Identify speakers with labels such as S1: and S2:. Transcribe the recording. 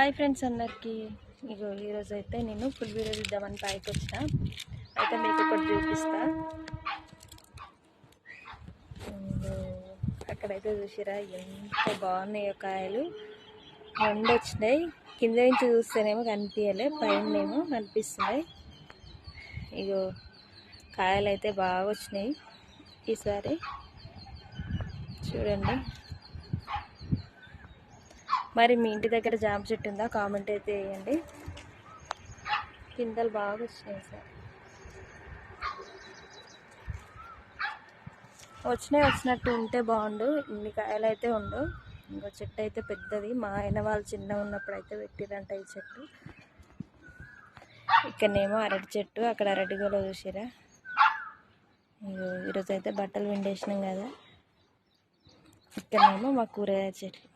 S1: Hi friends అందరికీ. ఇగో ఈరోజు అయితే నేను ఫుల్ వీడియో తీద్దామని పైకి వచ్చిన. అయితే మీకు ఒకటి చూపిస్తా. అక్కడైతే చూసిరా ఎంత బాగున్నాయో కాయలు. 2 వచ్చినాయి. కింద నుంచి చూస్తేనేమో కనిపించలే, పైనేమో కనిపిస్తున్నాయి. ఇగో కాయలు అయితే బాగా వచ్చినాయి ఈసారి, చూడండి. మరి మీ ఇంటి దగ్గర జామ చెట్టు ఉందా? కామెంట్ అయితే వేయండి. కిందలు బాగా వచ్చినాయి సార్. వచ్చినట్టు ఉంటే బాగుండు. ఇన్ని కాయలు అయితే ఉండు. ఇంకో చెట్టు అయితే పెద్దది, మా ఆయన వాళ్ళు చిన్న ఉన్నప్పుడు అయితే పెట్టిరంట ఈ చెట్టు. ఇక్కడనేమో అరటి చెట్టు, అక్కడ అరటి గోల చూసిరా. ఈరోజు అయితే బట్టలు విండేసినాం కదా. ఇక్కడనేమో మా కూరగాయ చెట్టు.